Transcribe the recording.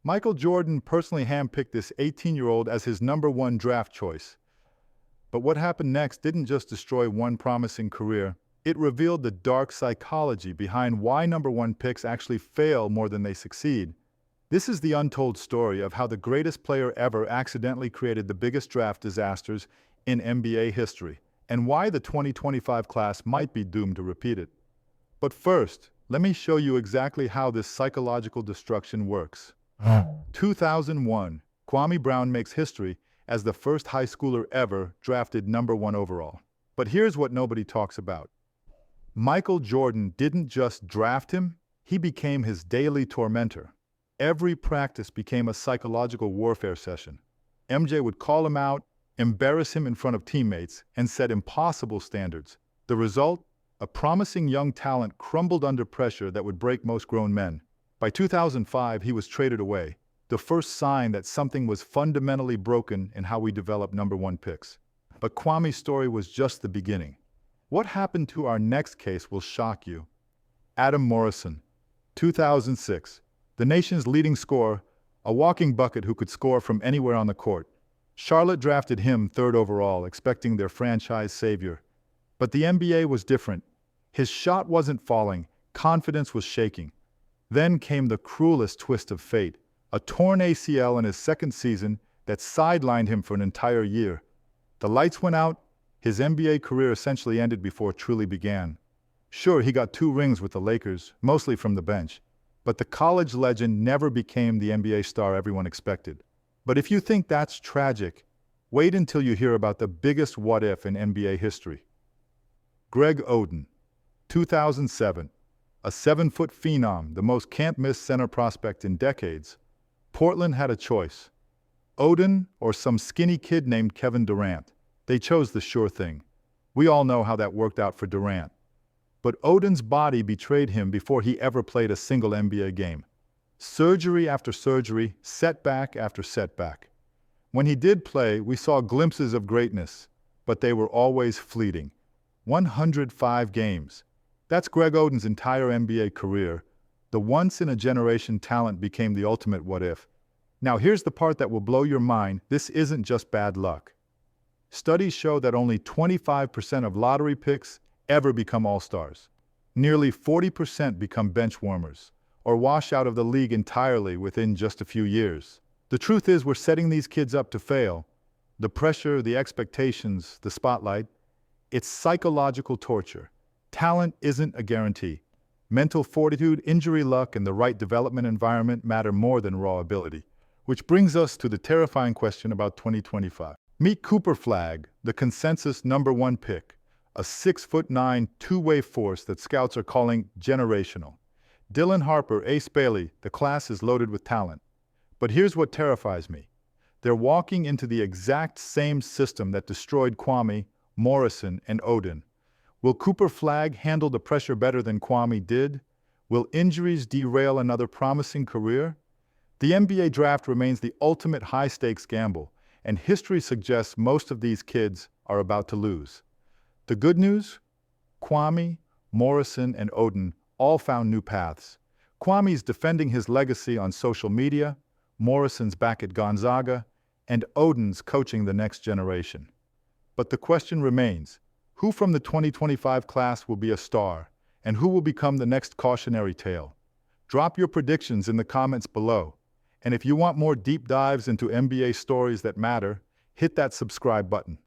Michael Jordan personally handpicked this 18-year-old as his #1 draft choice. But what happened next didn't just destroy one promising career. It revealed the dark psychology behind why #1 picks actually fail more than they succeed. This is the untold story of how the greatest player ever accidentally created the biggest draft disasters in NBA history, and why the 2025 class might be doomed to repeat it. But first, let me show you exactly how this psychological destruction works. 2001, Kwame Brown makes history as the first high schooler ever drafted #1 overall. But here's what nobody talks about. Michael Jordan didn't just draft him, he became his daily tormentor. Every practice became a psychological warfare session. MJ would call him out, embarrass him in front of teammates, and set impossible standards. The result? A promising young talent crumbled under pressure that would break most grown men. By 2005, he was traded away, the first sign that something was fundamentally broken in how we develop #1 picks. But Kwame's story was just the beginning. What happened to our next case will shock you. Adam Morrison, 2006, the nation's leading scorer, a walking bucket who could score from anywhere on the court. Charlotte drafted him 3rd overall, expecting their franchise savior. But the NBA was different. His shot wasn't falling, confidence was shaking. Then came the cruelest twist of fate, a torn ACL in his second season that sidelined him for an entire year. The lights went out, his NBA career essentially ended before it truly began. Sure, he got 2 rings with the Lakers, mostly from the bench, but the college legend never became the NBA star everyone expected. But if you think that's tragic, wait until you hear about the biggest what-if in NBA history. Greg Oden, 2007. A 7-foot phenom, the most can't-miss center prospect in decades. Portland had a choice. Oden or some skinny kid named Kevin Durant. They chose the sure thing. We all know how that worked out for Durant. But Oden's body betrayed him before he ever played a single NBA game. Surgery after surgery, setback after setback. When he did play, we saw glimpses of greatness, but they were always fleeting. 105 games. That's Greg Oden's entire NBA career. The once-in-a-generation talent became the ultimate what-if. Now here's the part that will blow your mind. This isn't just bad luck. Studies show that only 25% of lottery picks ever become all-stars. Nearly 40% become bench warmers, or wash out of the league entirely within just a few years. The truth is, we're setting these kids up to fail. The pressure, the expectations, the spotlight, it's psychological torture. Talent isn't a guarantee. Mental fortitude, injury luck, and the right development environment matter more than raw ability. Which brings us to the terrifying question about 2025. Meet Cooper Flagg, the consensus #1 pick, a 6'9", two-way force that scouts are calling generational. Dylan Harper, Ace Bailey, the class is loaded with talent. But here's what terrifies me. They're walking into the exact same system that destroyed Kwame, Morrison, and Oden. Will Cooper Flagg handle the pressure better than Kwame did? Will injuries derail another promising career? The NBA draft remains the ultimate high-stakes gamble, and history suggests most of these kids are about to lose. The good news? Kwame, Morrison, and Oden all found new paths. Kwame's defending his legacy on social media, Morrison's back at Gonzaga, and Oden's coaching the next generation. But the question remains, who from the 2025 class will be a star, and who will become the next cautionary tale? Drop your predictions in the comments below. And if you want more deep dives into NBA stories that matter, hit that subscribe button.